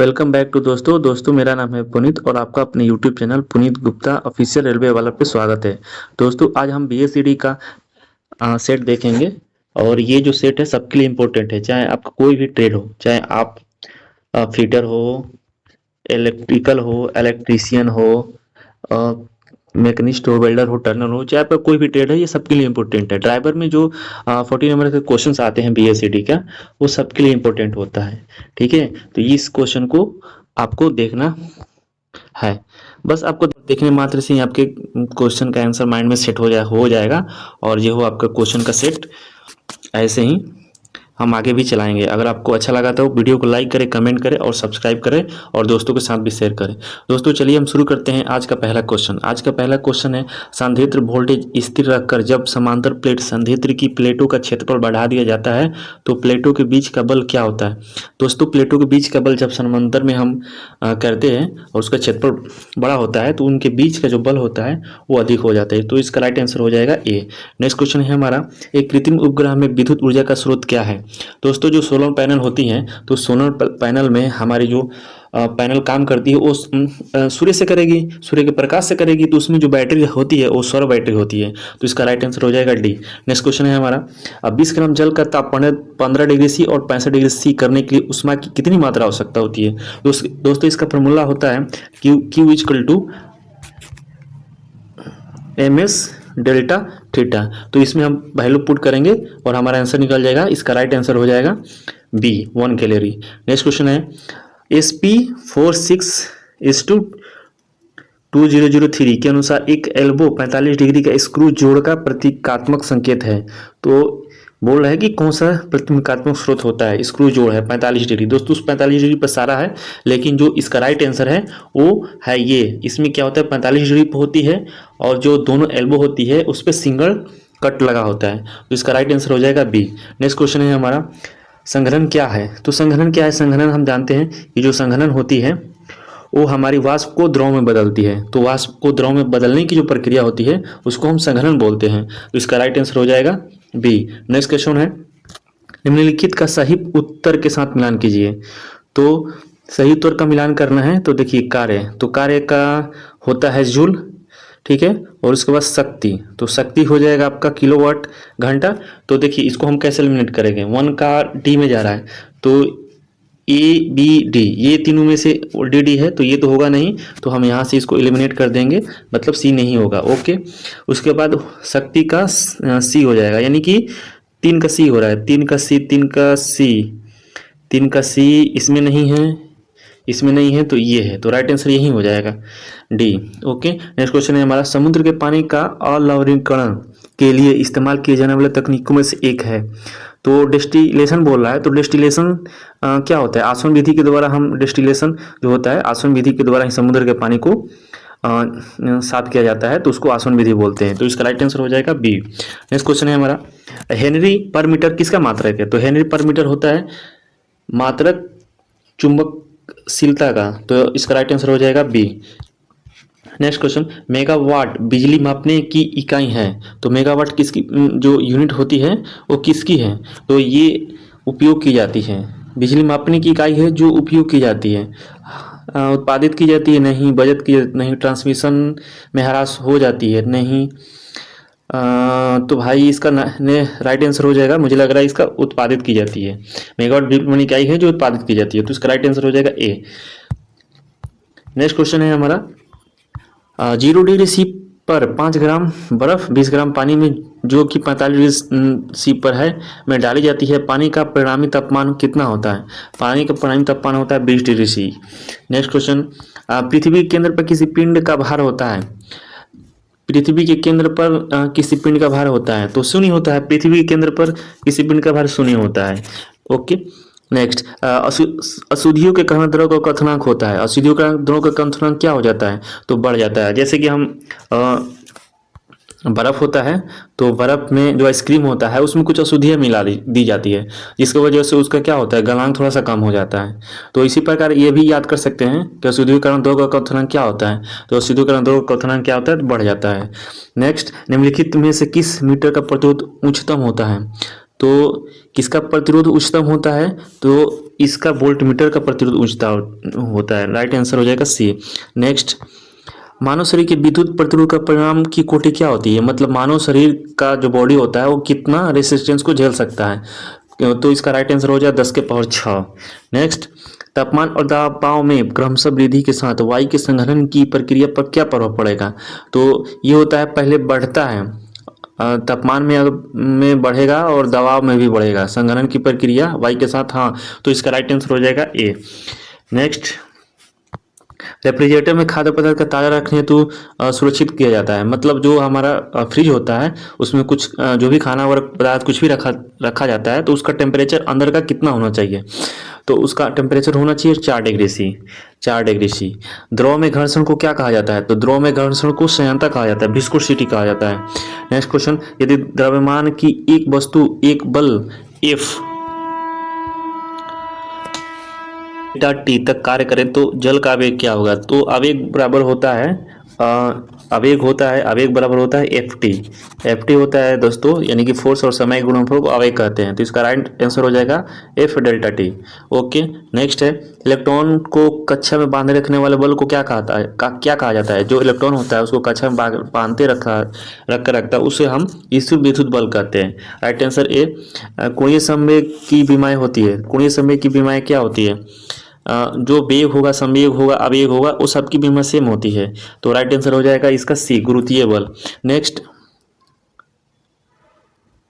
Welcome back to दोस्तों मेरा नाम है पुनीत और आपका अपने YouTube channel Puneet Gupta official railway वाला पे स्वागत है। दोस्तों आज हम बीएसईडी का सेट देखेंगे और ये जो सेट है सबके लिए इम्पोर्टेंट है, चाहे आपका कोई भी ट्रेड हो, चाहे आप फिटर हो, इलेक्ट्रिकल हो, इलेक्ट्रीशियन हो, मैकेनिस्ट हो, वेल्डर हो, टर्नर हो, चाहे आपका कोई भी ट्रेड है, ये सबके लिए इम्पोर्टेंट है। ड्राइवर में जो 40 नंबर के क्वेश्चंस आते हैं बीएसईडी का, वो सबके लिए इम्पोर्टेंट होता है। ठीक है, तो इस क्वेश्चन को आपको देखना है। बस आपको देखने मात्र से ही आपके क्वेश्चन का आंसर माइंड में सेट हो जाएगा और ये हो आपका क्वेश्चन का सेट। ऐसे ही हम आगे भी चलाएंगे। अगर आपको अच्छा लगा तो वीडियो को लाइक करें, कमेंट करें और सब्सक्राइब करें और दोस्तों के साथ भी शेयर करें। दोस्तों चलिए हम शुरू करते हैं आज का पहला क्वेश्चन। आज का पहला क्वेश्चन है, संधारित्र वोल्टेज स्थिर रखकर जब समांतर प्लेट संधारित्र की प्लेटों का क्षेत्रफल बढ़ा दिया जाता है तो प्लेटों के बीच का बल क्या होता है। दोस्तों प्लेटों के बीच का बल जब समांतर में हम करते हैं और उसका क्षेत्रफल बड़ा होता है तो उनके बीच का जो बल होता है वो अधिक हो जाता है। तो इसका राइट आंसर हो जाएगा ए। नेक्स्ट क्वेश्चन है हमारा, एक कृत्रिम उपग्रह में विद्युत ऊर्जा का स्रोत क्या है। दोस्तों जो सोलर पैनल होती हैं तो सोलर पैनल में हमारी जो पैनल काम करती है वो सूर्य से करेगी, सूर्य के प्रकाश से करेगी, तो उसमें जो बैटरी होती है वो सौर बैटरी होती है। तो इसका राइट आंसर हो जाएगा डी। नेक्स्ट क्वेश्चन है हमारा, 20 ग्राम जल का तापमान 15 डिग्री सी और 65 डिग्री सी करने के लिए उष्मा की कितनी मात्रा आवश्यकता होती है। दोस्तों इसका फॉर्मूला होता है Q equal to MS delta theta. तो इसमें हम वैल्यू पुट करेंगे और हमारा आंसर निकल जाएगा। इसका राइट आंसर हो जाएगा बी, 1 कैलोरी। नेक्स्ट क्वेश्चन है, SP46:2003 के अनुसार एक एल्बो 45 डिग्री का स्क्रू जोड़ का प्रतीकात्मक संकेत है। तो बोल रहा है कि कौन सा प्रतीकात्मक स्रोत होता है। स्क्रू जोड़ है 45 डिग्री। दोस्तों उस 45 डिग्री पर सारा है, लेकिन जो इसका राइट आंसर है वो है ये। इसमें क्या होता है, 45 डिग्री पर होती है और जो दोनों एल्बो होती है उस पर सिंगल कट लगा होता है। तो इसका राइट आंसर हो जाएगा बी। नेक्स्ट क्वेश्चन है हमारा, संघनन क्या है। तो संघनन क्या है, संघनन हम जानते हैं कि जो संघनन होती है वो हमारी वाष्प को द्रव में बदलती है। तो वाष्प को द्रव में बदलने की जो प्रक्रिया होती है उसको हम संघनन बोलते हैं। तो इसका राइट आंसर हो जाएगा बी। नेक्स्ट क्वेश्चन है, निम्नलिखित का सही उत्तर के साथ मिलान कीजिए। तो सही उत्तर का मिलान करना है तो देखिए कार्य, तो कार्य का होता है जूल, ठीक है, और उसके बाद शक्ति, तो शक्ति हो जाएगा आपका किलोवाट घंटा। तो देखिए इसको हम कैसे एलिमिनेट करेंगे, 1 का डी में जा रहा है तो ए बी डी, ये तीनों में से डी डी है तो ये तो होगा नहीं, तो हम यहाँ से इसको एलिमिनेट कर देंगे, मतलब सी नहीं होगा। ओके, उसके बाद शक्ति का सी हो जाएगा, यानी कि 3 का सी हो रहा है, 3 का सी, 3 का सी, 3 का सी इसमें नहीं है, इसमें नहीं है, तो ये है। तो राइट आंसर यही हो जाएगा डी। ओके, नेक्स्ट क्वेश्चन है हमारा, समुद्र के पानी का अलवणीकरण के लिए इस्तेमाल किए जाने वाले तकनीकों में से एक है। तो डिस्टिलेशन बोल रहा है। तो डिस्टिलेशन क्या होता है, आसवन विधि के द्वारा हम डिस्टिलेशन जो होता है, आसवन विधि के द्वारा ही समुद्र के पानी को साफ किया जाता है, तो उसको आसवन विधि बोलते हैं। तो इसका राइट आंसर हो जाएगा बी। नेक्स्ट क्वेश्चन है हमारा, हेनरी पर मीटर किसका मात्रक है। तो हेनरी पर मीटर होता है मात्रक चुंबकशीलता का। तो इसका राइट आंसर हो जाएगा बी। नेक्स्ट क्वेश्चन, मेगावाट बिजली मापने की इकाई है। तो मेगावाट किसकी जो यूनिट होती है वो किसकी है। तो ये उपयोग की जाती है, बिजली मापने की इकाई है जो उपयोग की जाती है, उत्पादित की जाती है नहीं, बचत की नहीं, ट्रांसमिशन में ह्रास हो जाती है नहीं। तो भाई इसका राइट आंसर हो जाएगा, मुझे लग रहा है इसका उत्पादित की जाती है। मेगावाट बिजली मापने की इकाई है जो उत्पादित की जाती है, तो इसका राइट आंसर हो जाएगा ए। नेक्स्ट क्वेश्चन है हमारा, 0 डिग्री सी पर 5 ग्राम बर्फ 20 ग्राम पानी में जो कि 45 डिग्री सी पर है में डाली जाती है, पानी का परिणामी तापमान कितना होता है। पानी का परिणामी तापमान होता है 20 डिग्री सी। नेक्स्ट क्वेश्चन, पृथ्वी के केंद्र पर किसी पिंड का भार होता है। पृथ्वी के केंद्र पर किसी पिंड का भार होता है तो शून्य होता है। पृथ्वी के केंद्र पर किसी पिंड का भार शून्य होता है। ओके, नेक्स्ट, अशुद्धियों के कारण द्रव का क्वथनांक होता है। अशुद्धियों का द्रव का क्वथनांक क्या हो जाता है, तो बढ़ जाता है। जैसे कि हम बर्फ होता है तो बर्फ में जो आइसक्रीम होता है उसमें कुछ अशुद्धियाँ मिला दी जाती है, जिसकी वजह से उसका क्या होता है, गलनांक थोड़ा सा कम हो जाता है। तो इसी प्रकार ये भी याद कर सकते हैं कि अशुद्धियों के कारण द्रव का क्वथनांक क्या होता है। तो अशुद्धियों के कारण द्रव का क्वथनांक क्या होता है, तो बढ़ जाता है। नेक्स्ट, निम्नलिखित में से किस मीटर का प्रतिरोध उच्चतम होता है। तो किसका प्रतिरोध उच्चतम होता है, तो इसका वोल्टमीटर का प्रतिरोध ऊंचता होता है। राइट आंसर हो जाएगा सी। नेक्स्ट, मानव शरीर के विद्युत प्रतिरोध का परिणाम की कोटि क्या होती है? मतलब मानव शरीर का जो बॉडी होता है वो कितना रेसिस्टेंस को झेल सकता है? तो इसका राइट आंसर हो जाए 10⁶। नेक्स्ट, तापमान और दबाव में क्रमशः वृद्धि के साथ वायु के संघनन की प्रक्रिया पर क्या प्रभाव पड़ेगा? तो ये होता है, पहले बढ़ता है, तापमान में बढ़ेगा और दबाव में भी बढ़ेगा, संघनन की प्रक्रिया वायु के साथ। हाँ, तो इसका राइट आंसर हो जाएगा ए। नेक्स्ट, रेफ्रिजरेटर में खाद्य पदार्थ का ताज़ा रखने हेतु सुरक्षित किया जाता है। मतलब जो हमारा फ्रिज होता है उसमें कुछ जो भी खाना और पदार्थ कुछ भी रखा जाता है तो उसका टेम्परेचर अंदर का कितना होना चाहिए? तो उसका टेम्परेचर होना चाहिए 4 डिग्री सी। 4 degree C. द्रव में घर्षण को क्या कहा जाता है? तो द्रव में घर्षण को संयंत्रता कहा जाता है, विस्कोसिटी कहा जाता है। नेक्स्ट क्वेश्चन, यदि द्रव्यमान की एक वस्तु एक बल F T तक कार्य करे तो जल का आवेग क्या होगा? तो आवेग बराबर होता है आवेग बराबर होता है एफ टी होता है दोस्तों, यानी कि फोर्स और समय के गुणनफल को आवेग कहते हैं। तो इसका राइट आंसर हो जाएगा F∆T। ओके। नेक्स्ट है, इलेक्ट्रॉन को कक्षा में बांधे रखने वाले बल को क्या क्या कहा जाता है? जो इलेक्ट्रॉन होता है उसको कक्षा में बांधते रख कर रखता है उसे हम स्थिर विद्युत बल कहते हैं। Right answer A. कोणीय संवेग की विमाएँ होती है। कोणीय संवेग की विमाएँ क्या होती है? जो वेग होगा, संवेग होगा, आवेग होगा, वो सबकी विमा सेम होती है। तो राइट आंसर हो जाएगा इसका सी, गुरुत्वीय बल। नेक्स्ट,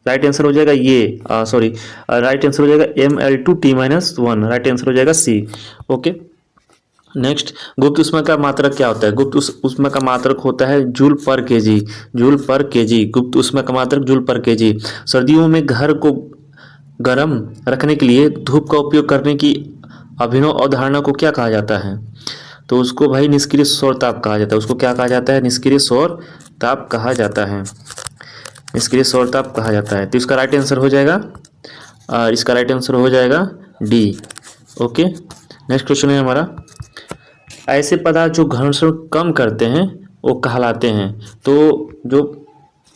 राइट आंसर हो जाएगा ये राइट आंसर हो जाएगा ML2T-1। राइट आंसर हो जाएगा सी। ओके। नेक्स्ट, गुप्त ऊष्मा का मात्रक क्या होता है? गुप्त ऊष्मा का मात्रक होता है जूल पर केजी। जूल पर केजी, गुप्त ऊष्मा का मात्रक जूल पर केजी। सर्दियों में घर को गर्म रखने के लिए धूप का उपयोग करने की अभिनव अवधारणा को क्या कहा जाता है? तो उसको भाई निष्क्रिय सौर ताप कहा जाता है। उसको क्या कहा जाता है? निष्क्रिय सौर ताप कहा जाता है। निष्क्रिय सौर ताप कहा जाता है। तो इसका राइट आंसर हो जाएगा डी। ओके। नेक्स्ट क्वेश्चन है हमारा, ऐसे पदार्थ जो घर्षण कम करते हैं वो कहलाते हैं। तो जो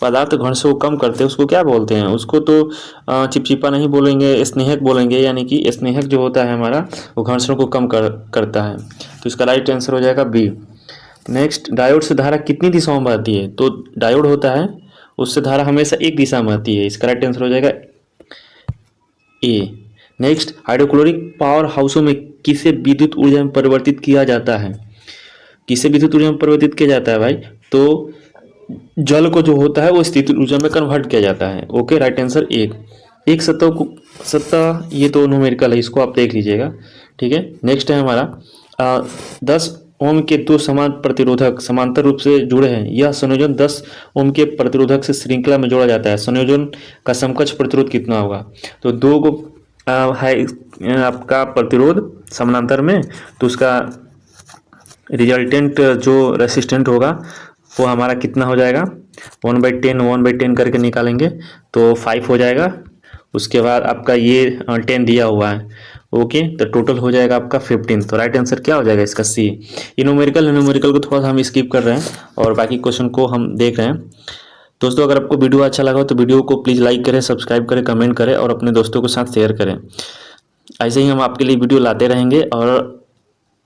पदार्थ घर्षण को कम करते हैं उसको क्या बोलते हैं? उसको तो चिपचिपा नहीं बोलेंगे, स्नेहक बोलेंगे, यानी कि स्नेहक जो होता है हमारा वो घर्षण को कम करता है। तो इसका राइट आंसर हो जाएगा बी। नेक्स्ट, डायोड से धारा कितनी दिशाओं में बहती है? तो डायोड होता है उससे धारा हमेशा एक दिशा में बहती है। इसका राइट आंसर हो जाएगा ए। नेक्स्ट, हाइड्रोक्लोरिक पावर हाउसों में किसे विद्युत ऊर्जा में परिवर्तित किया जाता है? किसे विद्युत ऊर्जा में परिवर्तित किया जाता है भाई? तो जल को जो होता है वो स्थितिज ऊर्जा में कन्वर्ट किया जाता है। ओके। राइट आंसर एक सत्ता ये तो न्यूमेरिकल है, इसको आप देख लीजिएगा। ठीक है। नेक्स्ट है हमारा 10 ओम के दो समान प्रतिरोधक समांतर रूप से जुड़े हैं। यह संयोजन 10 ओम के प्रतिरोधक से श्रृंखला में जोड़ा जाता है। संयोजन का समकक्ष प्रतिरोध कितना होगा? तो दो को है आपका प्रतिरोध समानांतर में, तो उसका रिजल्टेंट जो रेसिस्टेंट होगा वो हमारा कितना हो जाएगा? 1/10 करके निकालेंगे तो 5 हो जाएगा। उसके बाद आपका ये 10 दिया हुआ है। ओके। तो टोटल हो जाएगा आपका 15। तो राइट आंसर क्या हो जाएगा इसका सी। ये न्यूमेरिकल को थोड़ा सा हम स्किप कर रहे हैं और बाकी क्वेश्चन को हम देख रहे हैं। दोस्तों, अगर आपको वीडियो अच्छा लगा तो वीडियो को प्लीज़ लाइक करें, सब्सक्राइब करें, कमेंट करें और अपने दोस्तों के साथ शेयर करें। ऐसे ही हम आपके लिए वीडियो लाते रहेंगे और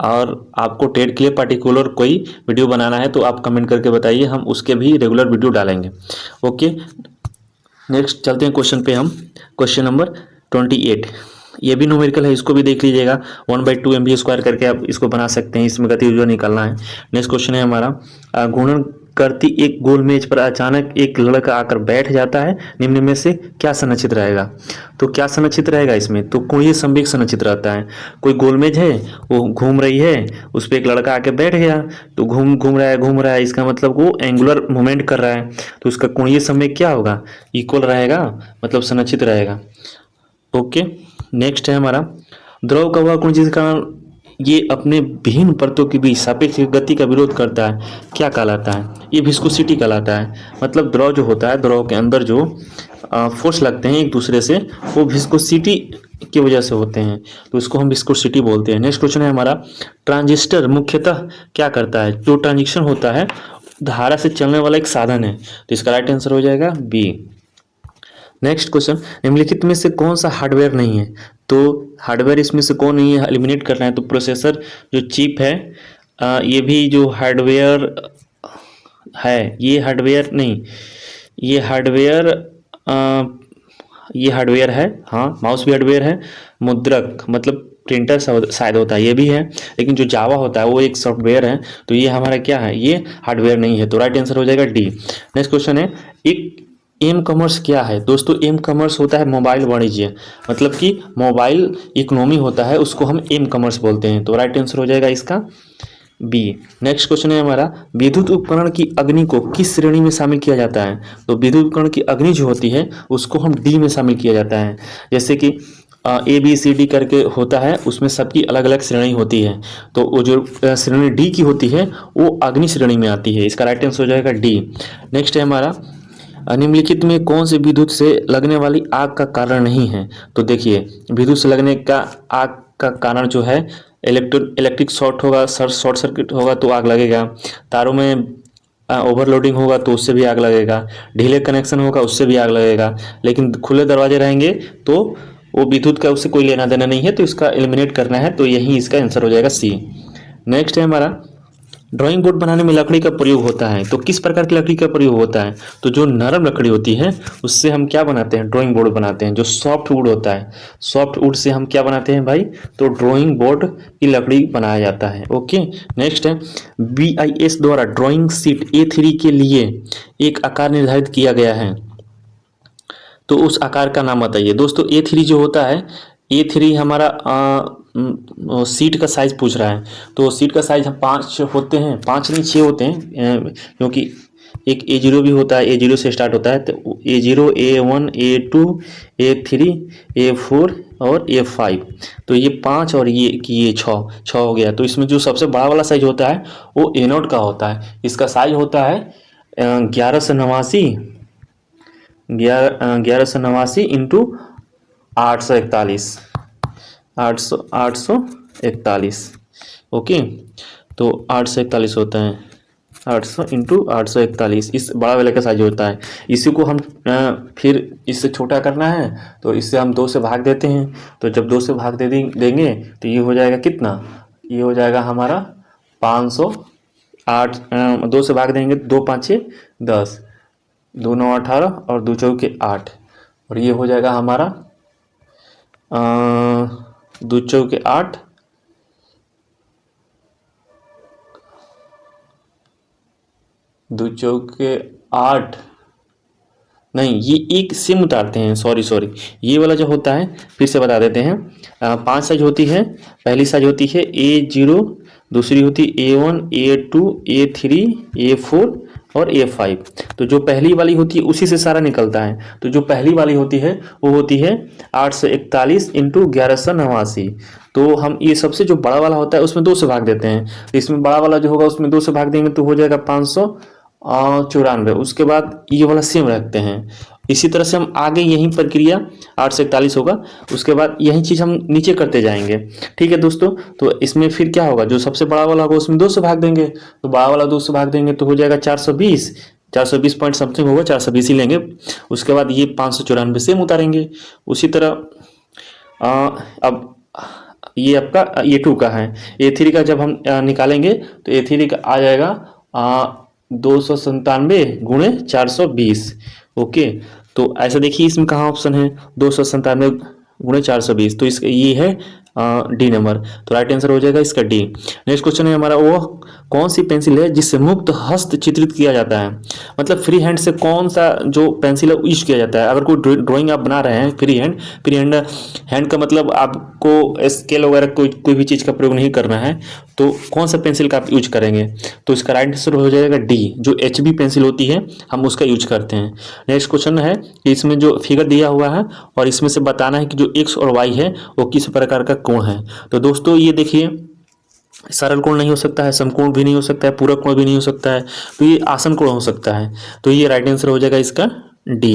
आपको टेट के लिए पर्टिकुलर कोई वीडियो बनाना है तो आप कमेंट करके बताइए, हम उसके भी रेगुलर वीडियो डालेंगे। ओके। नेक्स्ट चलते हैं क्वेश्चन पे हम। क्वेश्चन नंबर 28, ये भी न्यूमेरिकल है, इसको भी देख लीजिएगा। 1/2 mv² करके आप इसको बना सकते हैं, इसमें गति जो निकालना है। नेक्स्ट क्वेश्चन है हमारा, घूर्णन करती एक गोल मेज पर अचानक एक लड़का आकर बैठ जाता है, निम्न में से क्या संरक्षित रहेगा? तो क्या संरक्षित रहेगा इसमें? तो कोणीय संवेग संरक्षित रहता है। कोई गोल मेज है, वो घूम रही है, उस पर एक लड़का आके बैठ गया, तो घूम रहा है, इसका मतलब वो एंगुलर मूवमेंट कर रहा है, तो उसका कोणीय संवेग क्या होगा? इक्वल रहेगा, मतलब संरक्षित रहेगा। ओके। नेक्स्ट है हमारा, द्रव का वह गुण जिसके कारण ये अपने विभिन्न परतों के बीच सापेक्ष गति का विरोध करता है क्या कहलाता है? ये विस्कोसिटी कहलाता है। मतलब द्रव जो होता है, द्रव के अंदर जो फोर्स लगते हैं एक दूसरे से, वो विस्कोसिटी की वजह से होते हैं, तो इसको हम विस्कोसिटी बोलते हैं। नेक्स्ट क्वेश्चन है हमारा, ट्रांजिस्टर मुख्यतः क्या करता है? जो ट्रांजिस्टर होता है धारा से चलने वाला एक साधन है, तो इसका राइट आंसर हो जाएगा बी। नेक्स्ट क्वेश्चन, निम्नलिखित में से कौन सा हार्डवेयर नहीं है? तो हार्डवेयर इसमें से कौन नहीं है, एलिमिनेट करना है। तो प्रोसेसर जो चिप है, ये भी जो हार्डवेयर है, ये हार्डवेयर नहीं, ये हार्डवेयर ये हार्डवेयर है। हाँ, माउस भी हार्डवेयर है। मुद्रक मतलब प्रिंटर शायद होता है, ये भी है। लेकिन जो जावा होता है वो एक सॉफ्टवेयर है, तो ये हमारा क्या है, ये हार्डवेयर नहीं है। तो राइट आंसर हो जाएगा डी। नेक्स्ट क्वेश्चन है, एक एम कॉमर्स क्या है? दोस्तों एम कॉमर्स होता है मोबाइल वाणिज्य, मतलब कि मोबाइल इकोनॉमी होता है, उसको हम एम कॉमर्स बोलते हैं। तो राइट आंसर हो जाएगा इसका बी। नेक्स्ट क्वेश्चन है हमारा, विद्युत उपकरण की अग्नि को किस श्रेणी में शामिल किया जाता है? तो विद्युत उपकरण की अग्नि जो होती है उसको हम डी में शामिल किया जाता है। जैसे कि ए बी सी डी करके होता है, उसमें सबकी अलग अलग श्रेणी होती है। तो वो जो श्रेणी डी की होती है वो अग्नि श्रेणी में आती है। इसका राइट आंसर हो जाएगा डी। नेक्स्ट है हमारा, निम्नलिखित में कौन से विद्युत से लगने वाली आग का कारण नहीं है? तो देखिए, विद्युत से लगने का आग का कारण जो है, इलेक्ट्रिक शॉर्ट होगा, शॉर्ट सर्किट होगा तो आग लगेगा। तारों में ओवरलोडिंग होगा तो उससे भी आग लगेगा। ढीले कनेक्शन होगा उससे भी आग लगेगा। लेकिन खुले दरवाजे रहेंगे तो वो विद्युत का उससे कोई लेना देना नहीं है, तो इसका एलिमिनेट करना है। तो यही इसका आंसर हो जाएगा सी। नेक्स्ट है हमारा, ड्राइंग बोर्ड बनाने में लकड़ी का प्रयोग होता है। तो किस प्रकार की लकड़ी का प्रयोग होता है? तो जो नरम लकड़ी होती है उससे हम क्या बनाते हैं, ड्राइंग बोर्ड बनाते हैं। जो सॉफ्ट वुड होता है, सॉफ्ट वुड से हम क्या बनाते हैं भाई, तो ड्राइंग बोर्ड की लकड़ी बनाया जाता है। ओके। नेक्स्ट है, BIS द्वारा ड्राइंग शीट A3 के लिए एक आकार निर्धारित किया गया है, तो उस आकार का नाम बताइए। दोस्तों A3 जो होता है, A3 हमारा सीट का साइज पूछ रहा है। तो सीट का साइज हम 5 होते हैं, 5 नहीं 6 होते हैं, क्योंकि एक A0 भी होता है, A0 से स्टार्ट होता है। तो A0, A1, A2, A3, A4 और A5। तो ये 5 और ये 6 हो गया। तो इसमें जो सबसे बड़ा वाला साइज होता है वो A0 का होता है। इसका साइज होता है 1189 इंटू 841, 841। ओके, तो 841 होता है, 800 इंटू 841, इस बड़ा वाले का साइज होता है। इसी को हम फिर इससे छोटा करना है तो इससे हम 2 से भाग देते हैं। तो जब 2 से भाग देंगे तो ये हो जाएगा कितना, ये हो जाएगा हमारा 508। 2 से भाग देंगे, 2 5 10, 2 9 18 और 2 चौके 8, और ये हो जाएगा हमारा 2 चौके 8, 2 चौके 8 नहीं, ये एक सिम उतारते हैं, सॉरी ये वाला जो होता है फिर से बता देते हैं। 5 साइज होती है। पहली साइज होती है A0, दूसरी होती है A1, A2, A3, A4 और A5। तो जो पहली वाली होती है उसी से सारा निकलता है। तो जो पहली वाली होती है वो होती है 841 इंटू 1189। तो हम ये सबसे जो बड़ा वाला होता है उसमें 2 से भाग देते हैं। तो इसमें बड़ा वाला जो होगा उसमें 2 से भाग देंगे तो हो जाएगा 594। उसके बाद ये वाला सेम रखते हैं। इसी तरह से हम आगे यही प्रक्रिया 8 से 41 होगा, उसके बाद यही चीज़ हम नीचे करते जाएंगे। ठीक है दोस्तों, तो इसमें फिर क्या होगा, जो सबसे बड़ा वाला होगा उसमें 2 से भाग देंगे, तो बड़ा वाला 2 से भाग देंगे तो हो जाएगा 420 पॉइंट समथिंग होगा, 420 ही लेंगे। उसके बाद ये 594 सेम उतारेंगे। उसी तरह अब ये आपका A2 का है। A3 का जब हम निकालेंगे तो A3 का आ जाएगा 297 गुणे 420। ओके, तो ऐसा देखिए इसमें कहाँ ऑप्शन है, 297 गुणे 420। तो इसका ये है डी नंबर। तो राइट आंसर हो जाएगा इसका डी। नेक्स्ट क्वेश्चन है हमारा, वो कौन सी पेंसिल है जिससे मुक्त हस्त चित्रित किया जाता है? मतलब फ्री हैंड से कौन सा जो पेंसिल है यूज किया जाता है? अगर कोई ड्राइंग आप बना रहे हैं फ्री हैंड का मतलब आपको स्केल वगैरह कोई भी चीज़ का प्रयोग नहीं करना है, तो कौन सा पेंसिल का आप यूज करेंगे? तो इसका राइट आंसर हो जाएगा डी, जो HB पेंसिल होती है हम उसका यूज करते हैं। नेक्स्ट क्वेश्चन है कि इसमें जो फिगर दिया हुआ है और इसमें से बताना है कि जो x और y है वो किस प्रकार का कोण है। तो दोस्तों ये देखिए, सरल कोण नहीं हो सकता है, समकोण भी नहीं हो सकता है, पूरक कोण भी नहीं हो सकता है, तो ये आसन कोण हो सकता है। तो ये राइट आंसर हो जाएगा इसका डी।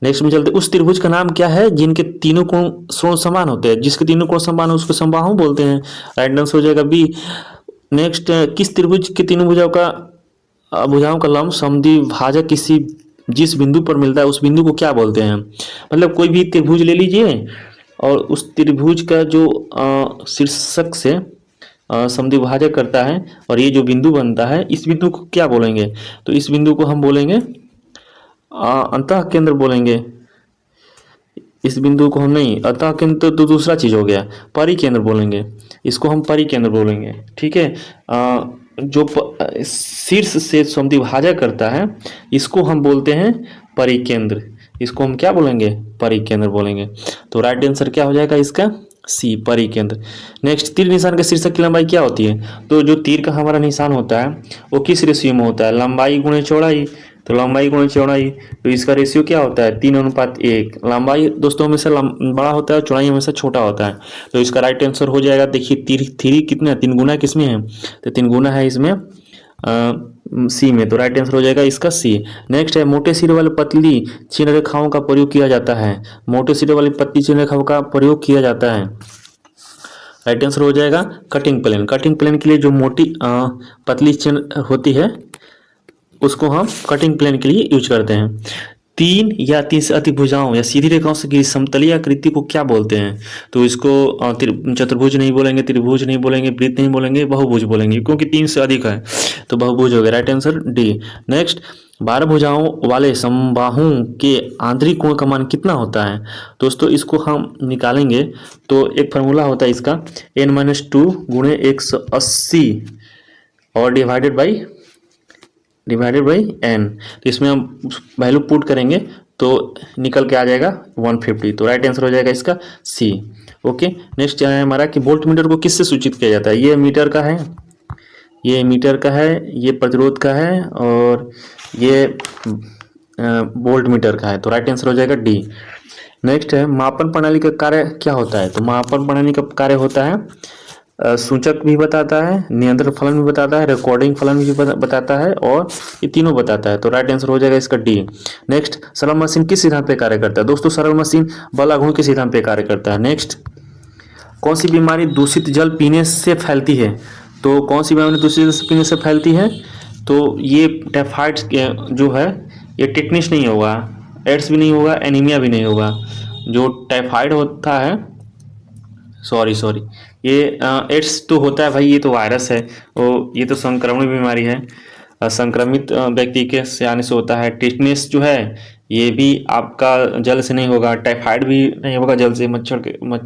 नेक्स्ट में चलते, उस त्रिभुज का नाम क्या है जिनके तीनों कोण समान होते हैं? जिसके तीनों कोण समान हो उसको समबाहु बोलते हैं। राइट आंसर हो जाएगा बी। नेक्स्ट, किस त्रिभुज के तीनों भुजाओं का लंब समद्विभाजक किसी जिस बिंदु पर मिलता है उस बिंदु को क्या बोलते हैं? मतलब कोई भी त्रिभुज ले लीजिए और उस त्रिभुज का जो शीर्षक से समद्विभाजक करता है और ये जो बिंदु बनता है, इस बिंदु को क्या बोलेंगे? तो इस बिंदु को हम बोलेंगे अंतः केंद्र बोलेंगे। इस बिंदु को हम नहीं, अतः केंद्र तो दूसरा चीज हो गया, परिकेंद्र बोलेंगे। इसको हम परिकेंद्र बोलेंगे। ठीक है। जो शीर्ष से समद्विभाजक करता है इसको हम बोलते हैं परिकेंद्र। इसको हम क्या बोलेंगे? परिकेंद्र बोलेंगे। तो राइट आंसर क्या हो जाएगा इसका? सी, परिकेंद्र। नेक्स्ट, तीर निशान के शीर्षक की लंबाई क्या होती है? तो जो तीर का हमारा निशान होता है वो किस रेशियो में होता है? लंबाई गुणे चौड़ाई। तो लंबाई गुणे चौड़ाई, तो इसका रेशियो क्या होता है? 3:1। लंबाई दोस्तों हमेशा बड़ा होता है, चौड़ाई हमेशा छोटा होता है। तो इसका राइट आंसर हो जाएगा, देखिए थ्री कितना, 3 गुना किसमें है? तो 3 गुना है इसमें सी में। तो राइट आंसर हो जाएगा इसका सी। नेक्स्ट है, मोटे सिरे वाली पतली क्षीण रेखाओं का प्रयोग किया जाता है। मोटे सिरे वाली पतली क्षीण रेखाओं का प्रयोग किया जाता है। राइट आंसर हो जाएगा कटिंग प्लेन। कटिंग प्लेन के लिए जो मोटी पतली क्षीण होती है उसको हम कटिंग प्लेन के लिए यूज करते हैं। 3 या 3 से अधिक भुजाओं या सीधी रेखाओं से घिरी समतलीय आकृति को क्या बोलते हैं? तो इसको चतुर्भुज नहीं बोलेंगे, त्रिभुज नहीं बोलेंगे, वृत्त नहीं बोलेंगे, बहुभुज बोलेंगे, क्योंकि 3 से अधिक है तो बहुभुज हो गया। Right answer D. नेक्स्ट, 12 भुजाओं वाले समबाहु के आंतरिक कोण का मान कितना होता है? दोस्तों इसको हम निकालेंगे तो एक फार्मूला होता है इसका, n-2 गुणे 180 और डिवाइडेड बाई n। तो इसमें हम वैल्यू पुट करेंगे तो निकल के आ जाएगा 150। तो राइट आंसर हो जाएगा इसका सी। ओके। नेक्स्ट है हमारा कि वोल्ट मीटर को किससे सूचित किया जाता है? ये मीटर का है, ये मीटर का है, ये प्रतिरोध का है और ये वोल्ट मीटर का है। तो राइट आंसर हो जाएगा डी। नेक्स्ट है, मापन प्रणाली का कार्य क्या होता है? तो मापन प्रणाली का कार्य होता है सूचक भी बताता है, नियंत्रण फलन भी बताता है, रिकॉर्डिंग फलन भी बताता है और ये तीनों बताता है। तो राइट आंसर हो जाएगा इसका डी। नेक्स्ट, सरल मशीन किस सिद्धांत पे कार्य करता है? दोस्तों सरल मशीन बल आघूर्ण के सिद्धांत पे कार्य करता है। नेक्स्ट, कौन सी बीमारी दूषित जल पीने से फैलती है? तो कौन सी बीमारी दूषित जल पीने से फैलती है? तो ये टाइफाइड जो है ये टिटनिस नहीं होगा, एड्स भी नहीं होगा, एनीमिया भी नहीं होगा। जो टाइफाइड होता है, सॉरी ये एड्स तो होता है भाई, ये तो वायरस है, वो ये तो संक्रमण बीमारी है, संक्रमित व्यक्ति के से आने से होता है। टिटनेस जो है ये भी आपका जल से नहीं होगा, टाइफाइड भी नहीं होगा जल से, मच्छर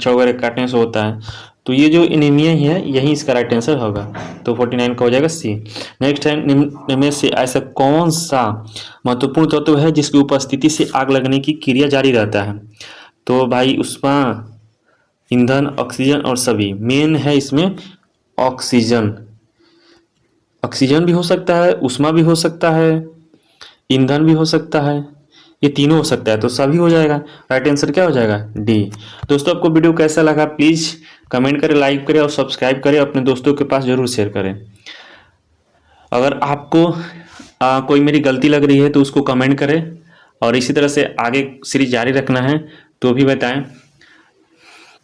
वगैरह काटने से होता है। तो ये जो एनीमिया ही है यही इसका राइट आंसर होगा। तो 49 का हो जाएगा सी। नेक्स्ट है, निम्न में से ऐसा कौन सा महत्वपूर्ण तत्व है जिसकी उपस्थिति से आग लगने की क्रिया जारी रहता है? तो भाई उसमें ईंधन, ऑक्सीजन और सभी मेन है इसमें ऑक्सीजन। ऑक्सीजन भी हो सकता है, उष्मा भी हो सकता है, ईंधन भी हो सकता है, ये तीनों हो सकता है। तो सभी हो जाएगा। राइट आंसर क्या हो जाएगा? डी। दोस्तों आपको वीडियो कैसा लगा प्लीज कमेंट करें, लाइक करें और सब्सक्राइब करें, अपने दोस्तों के पास जरूर शेयर करें। अगर आपको कोई मेरी गलती लग रही है तो उसको कमेंट करें और इसी तरह से आगे सीरीज जारी रखना है तो भी बताएं।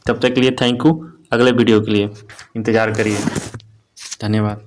तब तक के लिए थैंक यू। अगले वीडियो के लिए इंतज़ार करिए। धन्यवाद।